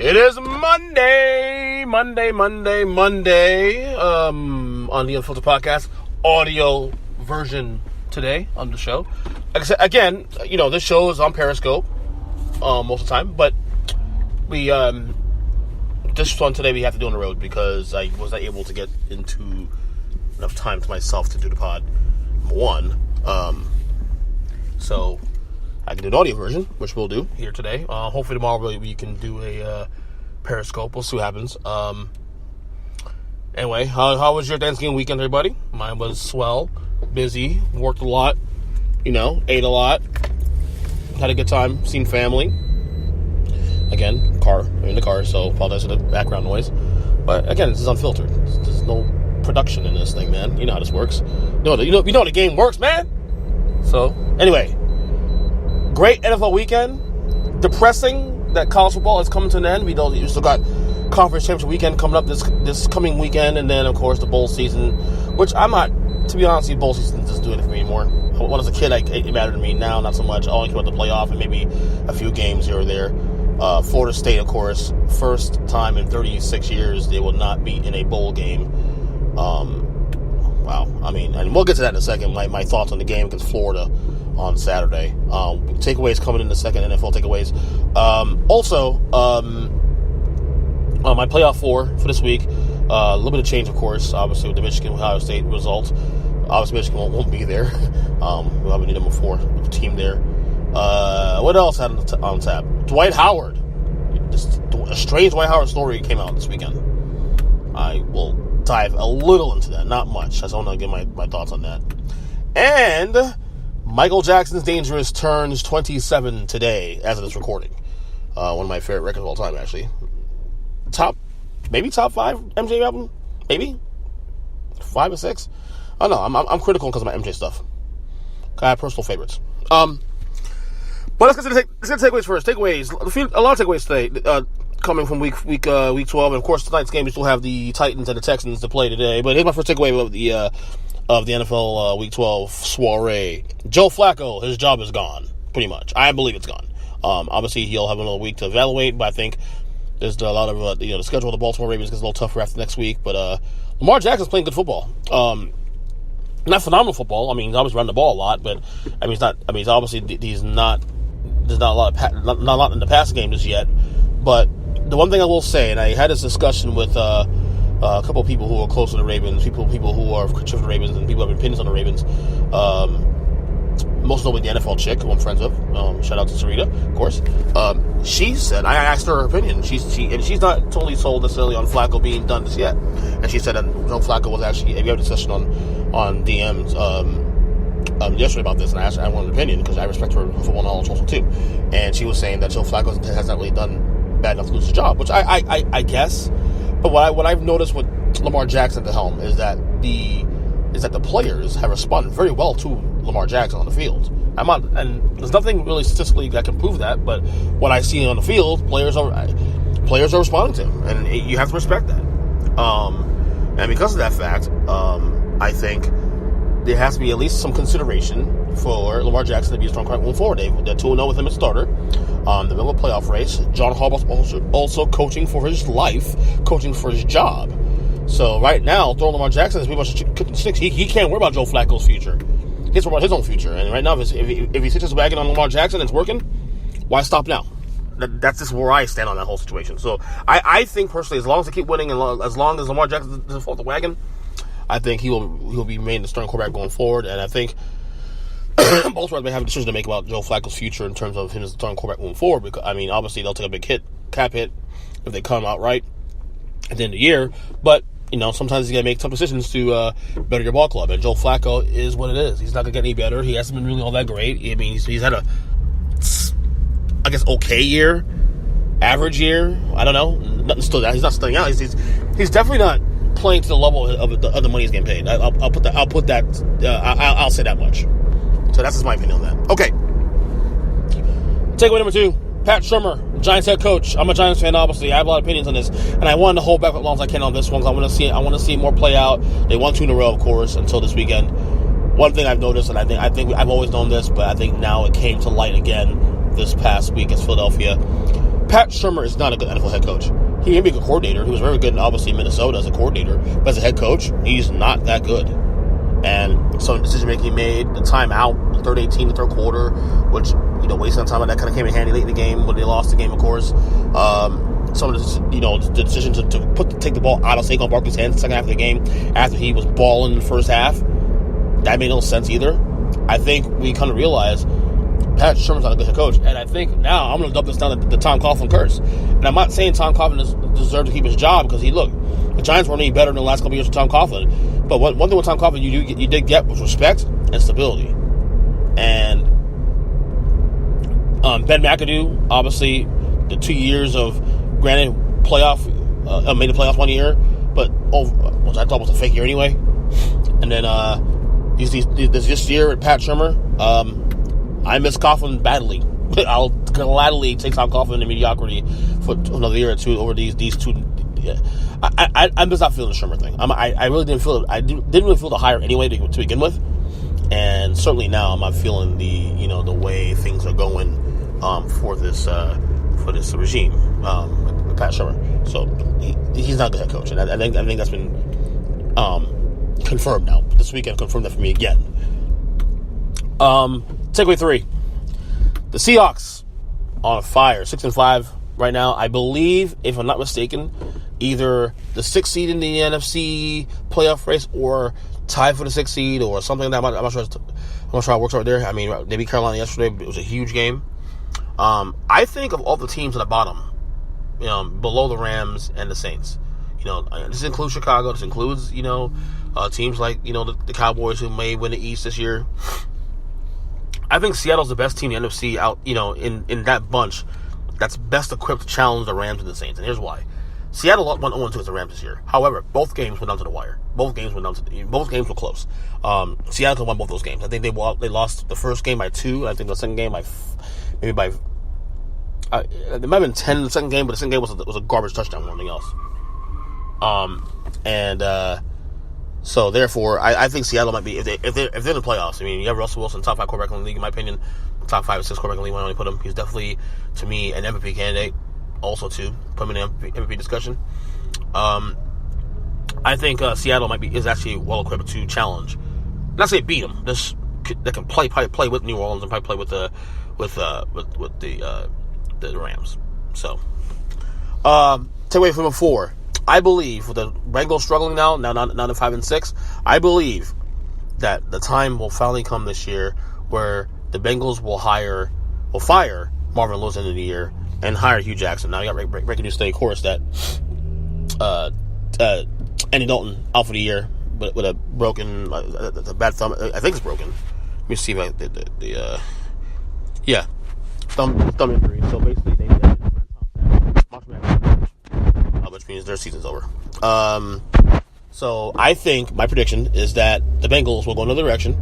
It is Monday on the Unfiltered Podcast, audio version today on the show. Like I said, again, this show is on Periscope most of the time, but we this one today we have to do on the road because I was not able to get into enough time to myself to do the pod. So I can do an audio version, which we'll do here today. Hopefully tomorrow we can do a Periscope. We'll see what happens. Anyway, how was your Thanksgiving weekend, everybody? Mine was swell, busy, worked a lot, ate a lot, had a good time, seen family. Again, in the car, so apologize for the background noise. But again, this is unfiltered. There's no production in this thing, man. You know how this works. You know the game works, man. So anyway, great NFL weekend. Depressing that college football is coming to an end. We still got conference championship weekend coming up this coming weekend, and then of course the bowl season, which I'm not, to be honest, bowl season doesn't do it for me anymore. When I was a kid, it mattered to me. Now, not so much. I only care about the playoff and maybe a few games here or there. Florida State, of course, first time in 36 years they will not be in a bowl game. Wow. And we'll get to that in a second. My thoughts on the game against Florida on Saturday. Takeaways coming in the second, NFL takeaways. Also, my playoff for this week, a little bit of change, of course, obviously, with the Michigan-Ohio State result. Obviously, Michigan won't be there. We'll have a number 4 team there. What else had on tap? Dwight Howard. A strange Dwight Howard story came out this weekend. I will dive a little into that, not much. I just want to give my thoughts on that. And Michael Jackson's Dangerous turns 27 today, as of this recording. One of my favorite records of all time, actually. Top 5 MJ album? Maybe? 5 or 6? I don't know. I'm critical because of my MJ stuff. I have personal favorites. But let's get to takeaways first. Takeaways. A lot of takeaways today, coming from week 12. And of course, tonight's game we still have the Titans and the Texans to play today. But here's my first takeaway of the NFL Week 12 soiree. Joe Flacco, his job is gone, pretty much. I believe it's gone. Obviously, he'll have another week to evaluate, but I think there's a lot of the schedule of the Baltimore Ravens gets a little tougher after next week. But Lamar Jackson's playing good football. Not phenomenal football. He's obviously running the ball a lot, but he's not. Obviously he's not. There's not a lot in the passing game just yet. But the one thing I will say, and I had this discussion with a couple of people who are close to the Ravens, people who are critical of the Ravens, and people who have opinions on the Ravens. Most notably the NFL chick who I'm friends with. Shout out to Sarita, of course. She said, I asked her opinion. She's not totally sold necessarily on Flacco being done this yet. And she said that Joe Flacco was actually, we had a discussion on DMs yesterday about this, and I asked her, I want an opinion because I respect her football knowledge also too. And she was saying that Joe Flacco has not really done bad enough to lose his job, which I guess. But what I've noticed with Lamar Jackson at the helm is that the players have responded very well to Lamar Jackson on the field. And there's nothing really statistically that can prove that, but what I see on the field, players are responding to him, and you have to respect that. And because of that fact, I think there has to be at least some consideration for Lamar Jackson to be a strong quarterback moving forward. They're 2-0 with him as starter. The middle of a playoff race. John Harbaugh's also coaching for his life, coaching for his job. So right now, throwing Lamar Jackson is pretty much cooking sticks. He can't worry about Joe Flacco's future. He's worried about his own future. And right now, if he sits his wagon on Lamar Jackson and it's working, why stop now? That's just where I stand on that whole situation. So I think personally, as long as they keep winning and as long as Lamar Jackson doesn't fall off the wagon, I think he'll be made the starting quarterback going forward. And I think both may have a decision to make about Joe Flacco's future in terms of him as the starting quarterback moving forward. Because obviously they'll take a big cap hit if they come out right at the end of the year. But sometimes you got to make tough decisions to better your ball club. And Joe Flacco is what it is. He's not going to get any better. He hasn't been really all that great. He's had a, I guess, okay year, average year. I don't know. Nothing stood out. He's not stunning out. He's definitely not playing to the level of the money he's getting paid. I'll say that much. So that's just my opinion on that. Okay. Takeaway number 2. Pat Shurmur, Giants head coach. I'm a Giants fan, obviously. I have a lot of opinions on this, and I wanted to hold back as long as I can on this one because I want to see more play out. They won 2 in a row, of course, until this weekend. One thing I've noticed, and I think I've always known this, but I think now it came to light again this past week against Philadelphia. Pat Shurmur is not a good NFL head coach. He may be a good coordinator. He was very good, obviously, in Minnesota as a coordinator. But as a head coach, he's not that good. And some decision-making he made, the timeout in third 18, the third quarter, which, wasting time on that kind of came in handy late in the game when they lost the game, of course. Some of the decision to take the ball out of Saquon Barkley's hands in the second half of the game after he was balling in the first half, that made no sense either. I think we kind of realized Pat Shurmur's not a good head coach, and I think now I'm going to dump this down to the Tom Coughlin curse. And I'm not saying Tom Coughlin deserves to keep his job because the Giants weren't any better in the last couple of years with Tom Coughlin. But one thing with Tom Coughlin you did get was respect and stability. And Ben McAdoo, obviously, the 2 years of granted made the playoffs 1 year, but which I thought was a fake year anyway. And then this year with Pat Shurmur, I miss Coughlin badly. I'll gladly take Tom Coughlin in mediocrity for another year or two over these two. Yeah. I'm just not feeling the Shurmur thing. I really didn't feel it. I didn't really feel the hire anyway to begin with, and certainly now I'm not feeling the way things are going for this regime with Pat Shurmur. So he's not a good head coach, and I think that's been confirmed now. This weekend confirmed that for me again. Takeaway 3. The Seahawks on fire, 6-5 right now. I believe, if I'm not mistaken, either the 6th seed in the NFC playoff race or tied for the 6th seed or something like that. I'm not sure how it works right there. I mean, they beat Carolina yesterday. It was a huge game. I think of all the teams at the bottom, below the Rams and the Saints. This includes Chicago. This includes, teams like, the Cowboys who may win the East this year. I think Seattle's the best team in the NFC out, in that bunch that's best equipped to challenge the Rams and the Saints. And here's why. Seattle went 0-2 against the Rams this year. However, both games went down to the wire. Both games were close. Seattle won both those games. I think they lost the first game by 2. I think the second game it might have been 10 in the second game, but the second game was a garbage touchdown more than anything else. So therefore, I think Seattle might be, if they're in the playoffs. I mean, you have Russell Wilson, top 5 quarterback in the league, in my opinion, top 5 or 6 quarterback in the league. When I only put him, he's definitely, to me, an MVP candidate. Also, too, put him in the MVP discussion. I think Seattle is actually well equipped to challenge. Not say beat them. They can play with New Orleans and probably play with the Rams. So, takeaway from 4. I believe with the Bengals struggling now to 5-6, I believe that the time will finally come this year where the Bengals will fire Marvin Lewis at the end of the year and hire Hugh Jackson. Now, you got breaking news today, of course, that Andy Dalton out for the year with a broken, a bad thumb. I think it's broken. Let me see if thumb injury. So basically, they which means their season's over. So I think my prediction is that the Bengals will go another direction,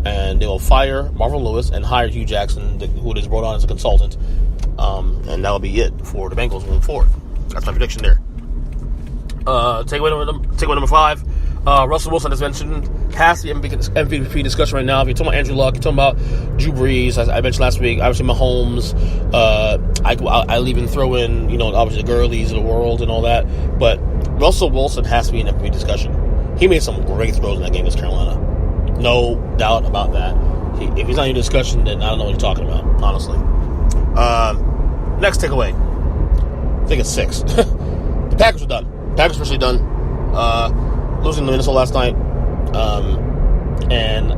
and they will fire Marvin Lewis and hire Hugh Jackson, who is brought on as a consultant, and that will be it for the Bengals moving forward. That's my prediction there. Takeaway number 5. Russell Wilson, as mentioned, has the MVP discussion right now. If you're talking about Andrew Luck, you're talking about Drew Brees, as I mentioned last week, obviously Mahomes. I'll even throw in, obviously the Gurleys of the world and all that. But Russell Wilson has to be in the MVP discussion. He made some great throws in that game against Carolina. No doubt about that. If he's not in your discussion, then I don't know what you're talking about, honestly. Next takeaway. I think it's 6. The Packers are done. Packers officially done. Losing to Minnesota last night, and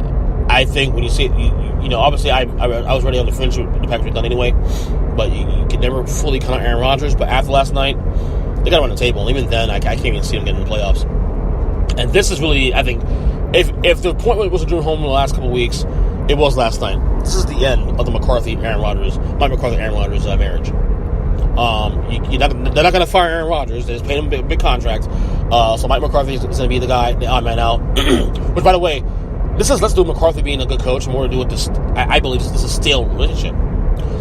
I think when you see it, obviously I was ready on the fringe with the Packers were done anyway, but you can never fully count Aaron Rodgers. But after last night, they got him on the table, and even then, I can't even see them getting in the playoffs. And this is really, I think, if the point was to Drew home in the last couple of weeks, it was last night. This is the end of the Mike McCarthy-Aaron Rodgers marriage. They're not going to fire Aaron Rodgers. They just paid him a big contract. So Mike McCarthy is going to be the guy, the odd man out. Which, by the way, this has less to do with McCarthy being a good coach, more to do with this. I believe this is a stale relationship.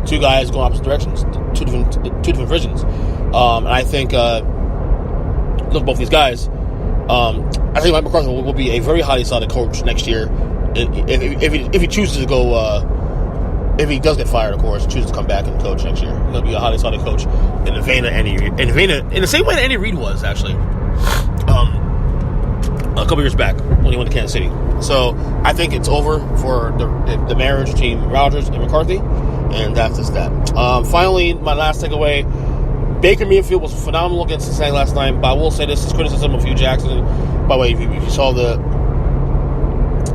Two guys going opposite directions, two different visions. And I think, look, both these guys. I think Mike McCarthy will be a very highly sought coach next year if he chooses to go if he does get fired, of course, chooses to come back and coach next year. He'll be a highly sought coach in the vein of in the same way that Andy Reid was, actually, a couple years back when he went to Kansas City. So I think it's over for the marriage between Rodgers and McCarthy, and that's just that. Finally, my last takeaway: Baker Mayfield was phenomenal against Cincinnati last night. But I will say this is criticism of Hugh Jackson. By the way, if you saw the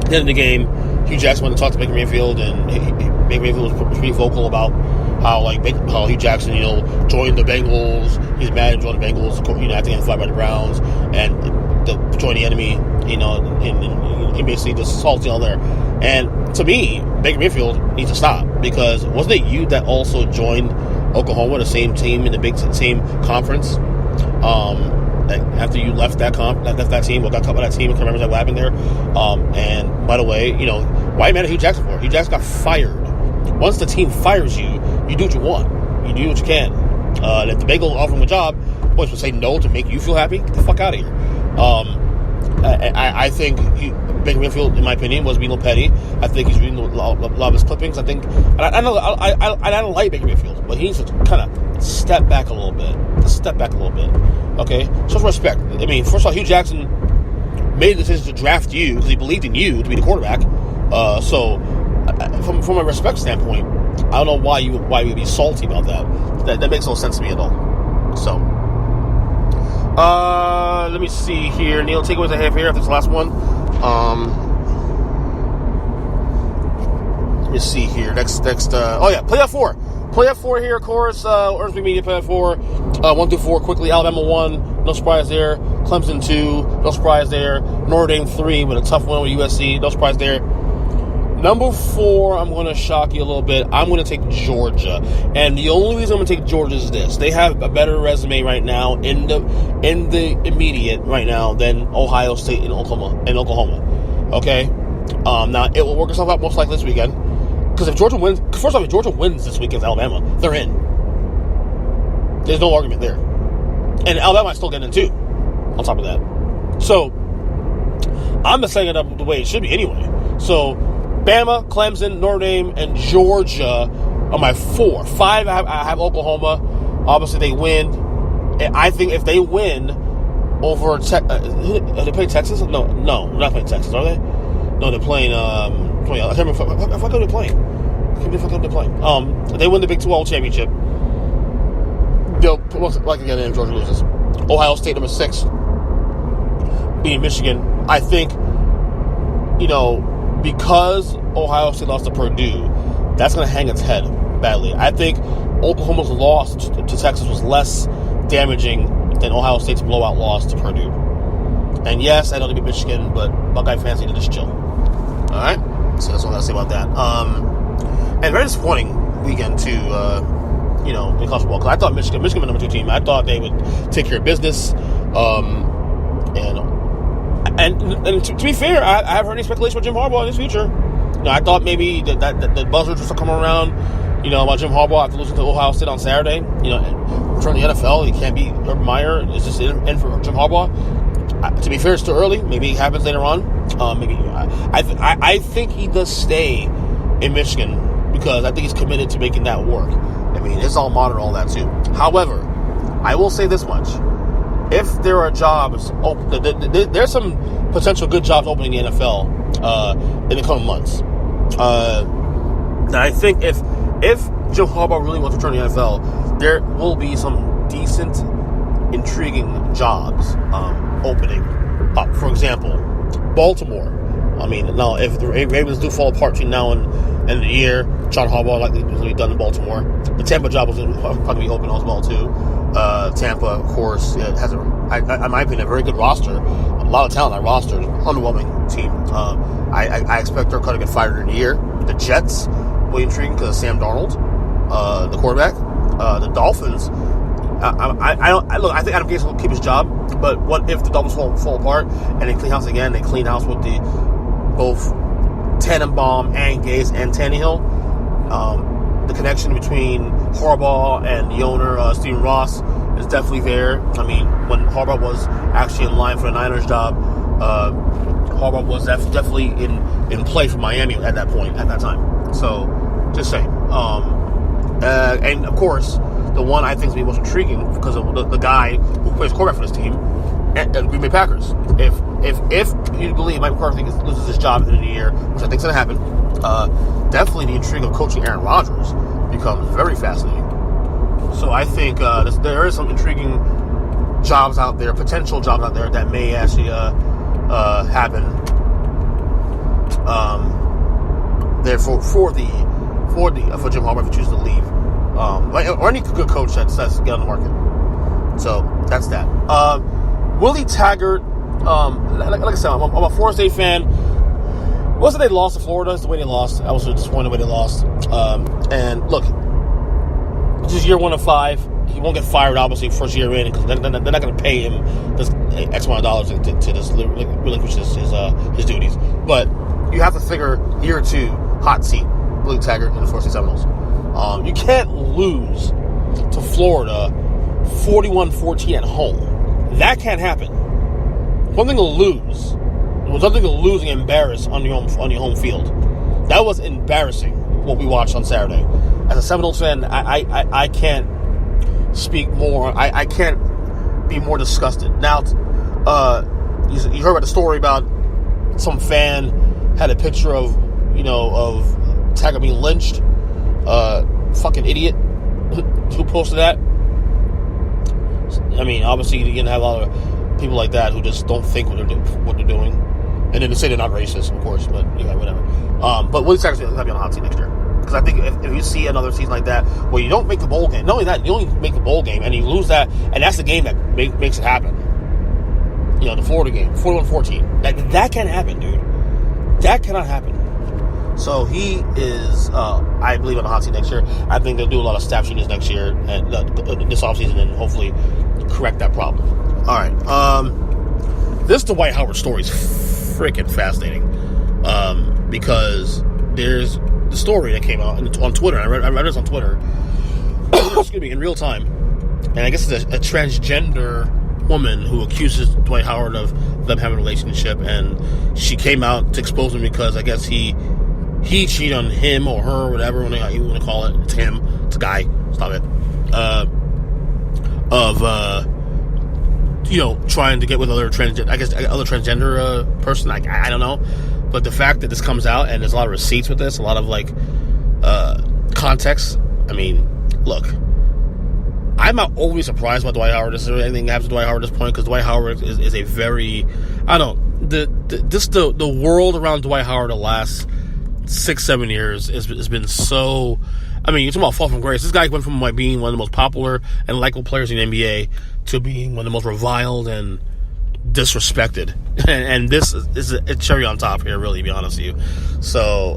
end of the game, Hugh Jackson went to talk to Baker Mayfield, and Baker Mayfield was pretty vocal about how Hugh Jackson, joined the Bengals. He's mad at joining the Bengals, after getting fired by the Browns, and join the enemy, and basically just salty all there. And to me, Baker Mayfield needs to stop, because wasn't it you that also joined Oklahoma, the same team in the same conference? After you left that team, or got cut by that team, I can't remember what happened there. And by the way, why are you mad at Hugh Jackson for? Hugh Jackson got fired. Once the team fires you, you do what you want. You do what you can. And if the Bengals offer him a job, boys would say no to make you feel happy. Get the fuck out of here. I think Baker Mayfield, in my opinion, was being a little petty. I think he's reading a lot of his clippings. I don't like Baker Mayfield, but he needs to kind of step back a little bit. Okay? Show some respect. I mean, first of all, Hugh Jackson made the decision to draft you because he believed in you to be the quarterback. So, from a respect standpoint, I don't know why you would be salty about that. That makes no sense to me at all. So, let me see here. Neil, takeaways I have here after this last one. Let me see here. Next. Playoff 4. Playoff 4 here, of course. Earth Media Playoff 4. 1 through 4 quickly. Alabama 1. No surprise there. Clemson 2. No surprise there. Notre Dame 3 with a tough one with USC. No surprise there. Number 4, I'm going to shock you a little bit. I'm going to take Georgia. And the only reason I'm going to take Georgia is this. They have a better resume right now in the immediate right now than Ohio State and Oklahoma. Okay? Now, it will work itself out most likely this weekend. Because if Georgia wins this weekend, Alabama, they're in. There's no argument there. And Alabama is still getting in too, on top of that. So, I'm just setting it up the way it should be anyway. So, Bama, Clemson, Notre Dame, and Georgia are my 4. 5, I have Oklahoma. Obviously, they win. And I think if they win over are they playing Texas? No, they're not playing Texas, are they? No, they're playing. I can't remember if I go to playing. If they win the Big 12 championship, they'll most likely get in if Georgia loses. Ohio State, number 6, beating Michigan. I think, because Ohio State lost to Purdue, that's going to hang its head badly. I think Oklahoma's loss to Texas was less damaging than Ohio State's blowout loss to Purdue. And yes, I know they beat Michigan, but Buckeye fans need to just chill. All right? So that's all I got to say about that. And very disappointing weekend, too, in college football. Because I thought Michigan was the number 2 team. I thought they would take care of business. And to be fair, I haven't heard any speculation about Jim Harbaugh in his future. I thought maybe that the buzzards would come around, about Jim Harbaugh after losing to Ohio State on Saturday. Return to the NFL, he can't beat Urban Meyer. It's just in for Jim Harbaugh. To be fair, it's still early. Maybe it happens later on. I think he does stay in Michigan because I think he's committed to making that work. I mean, it's all modern, all that too. However, I will say this much. If there are jobs open, there's some potential good jobs opening in the NFL in the coming months. I think if Jim Harbaugh really wants to return to the NFL, there will be some decent, intriguing jobs opening up. For example, Baltimore. I mean, now if the Ravens do fall apart between now and the year, John Harbaugh likely to be done in Baltimore. The Tampa job will probably be open as well too. Tampa, of course, has in my opinion, a very good roster. A lot of talent on that roster. Underwhelming team. I expect they're going to get fired in the year. The Jets will be intriguing because of Sam Darnold, the quarterback. The Dolphins. I think Adam Gase will keep his job, but what if the Dolphins fall apart and they clean house again? They clean house with both Tannenbaum and Gase and Tannehill. The connection between Harbaugh and the owner, Stephen Ross, is definitely there. I mean, when Harbaugh was actually in line for the Niners job, Harbaugh was definitely in play for Miami at that time. So Just saying. And of course, the one I think is the most intriguing because of the guy who plays quarterback for this team, at Green Bay Packers. If you believe Mike McCarthy loses his job at the end of the year, which I think is going to happen, definitely the intrigue of coaching Aaron Rodgers becomes very fascinating. So I think there is some intriguing jobs out there, potential jobs out there that may actually happen. There for Jim Harbaugh if he chooses to leave, or any good coach that's get on the market. So that's that. Willie Taggart, like I said, I'm a Florida State fan. Wasn't they lost to Florida? It's the way they lost. I was disappointed the way they lost. And look, this is year 1 of 5. He won't get fired, obviously, first year in, because they're not going to pay him this X amount of dollars to just relinquish his duties. But you have to figure year 2, hot seat, Willie Taggart and the Florida State Seminoles. You can't lose to Florida 41-14 at home. That can't happen. One thing to lose. It was something to lose and embarrass on your home field. That was embarrassing, what we watched on Saturday. As a Seminoles fan, I can't speak more. I can't be more disgusted. Now, you heard about the story about some fan had a picture of Taggart being lynched. Fucking idiot who posted that. I mean, obviously you're gonna have a lot of people like that who just don't think what they're doing, and then to say they're not racist, of course. But yeah, whatever. But Willie Taggart's gonna be on the hot seat next year, because I think if you see another season like that where you don't make the bowl game, not only that, you only make the bowl game and you lose that, and that's the game that makes it happen. The Florida game, 41-14. That can't happen, dude. That cannot happen. So he is, I believe, on the hot seat next year. I think they'll do a lot of staff changes next year, and this offseason, and hopefully correct that problem. All right. This Dwight Howard story is freaking fascinating, because there's the story that came out on Twitter. I read this on Twitter. Excuse me, in real time, and I guess it's a transgender woman who accuses Dwight Howard of them having a relationship, and she came out to expose him because I guess he cheated on him or her, whatever you want to call it. It's him. It's a guy. Stop it. Trying to get with other transgender person. I don't know. But the fact that this comes out and there's a lot of receipts with this, a lot of context. I mean, look, I'm not overly surprised by Dwight Howard. This is anything happens to Dwight Howard at this point, because Dwight Howard is a very, I don't know, the world around Dwight Howard the last 6-7 years has been so. I mean, you're talking about fall from grace. This guy went from being one of the most popular and likable players in the NBA to being one of the most reviled and disrespected. And this is a cherry on top here, really, to be honest with you. So,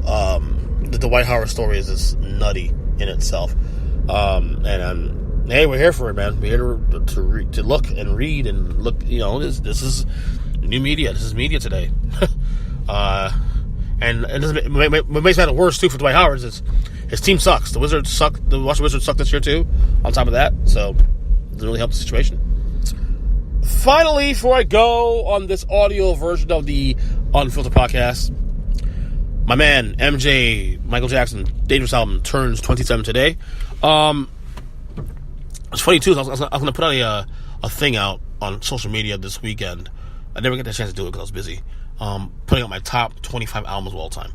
the Dwight Howard story is just nutty in itself. Hey, we're here for it, man. We're here to look and read and look. This is new media. This is media today. And what makes that worse, too, for Dwight Howard is his team sucks. The Washington Wizards suck this year, too, on top of that. So, it doesn't really help the situation. Finally, before I go on this audio version of the Unfiltered podcast, my man, MJ, Michael Jackson, Dangerous album, turns 27 today. It's funny, too, I was going to put out a thing out on social media this weekend. I never get the chance to do it because I was busy. Putting out my top 25 albums of all time.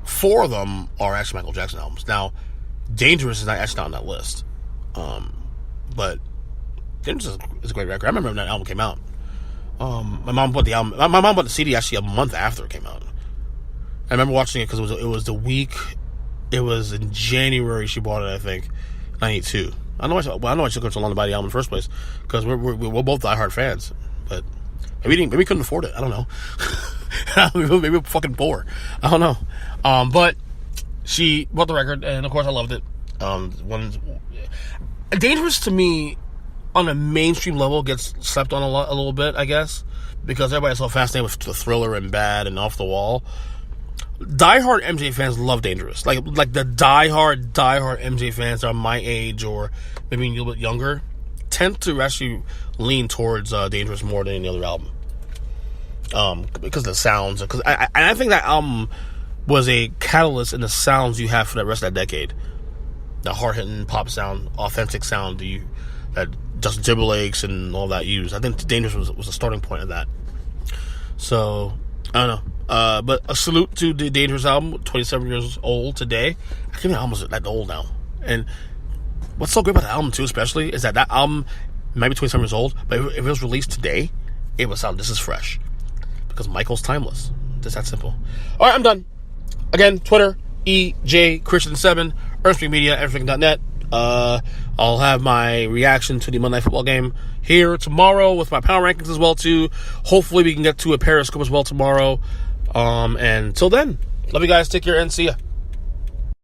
4 of them are actually Michael Jackson albums. Now, Dangerous is actually not on that list. But Dangerous is a great record. I remember when that album came out. My mom bought the album. My mom bought the CD actually a month after it came out. I remember watching it because it was the week. It was in January she bought it, I think, 92. I know why she took her so long to buy the album in the first place, because we're both diehard fans, but maybe we couldn't afford it. I don't know. Maybe we're fucking poor. I don't know. But she bought the record, and of course I loved it. Dangerous to me on a mainstream level gets slept on a little bit, I guess, because everybody's so fascinated with the Thriller and Bad and Off the Wall. Diehard MJ fans love Dangerous. Like the diehard MJ fans that are my age or maybe a little bit younger tend to actually lean towards Dangerous more than any other album. Because of the sounds. I think that album was a catalyst in the sounds you have for the rest of that decade. The hard-hitting pop sound, authentic sound that Justin Timberlake's and all that used. I think Dangerous was a starting point of that. So, I don't know. But a salute to the Dangerous album, 27 years old today. I can't believe almost that old now. And what's so great about the album, too, especially, is that album might be 27 years old, but if it was released today, it would sound just as fresh. Because Michael's timeless. Just that simple. All right, I'm done. Again, Twitter, EJChristian7, Earthspring Media, everything.net. I'll have my reaction to the Monday Night Football game here tomorrow with my power rankings as well, too. Hopefully we can get to a Periscope as well tomorrow. And until then, love you guys. Take care and see ya.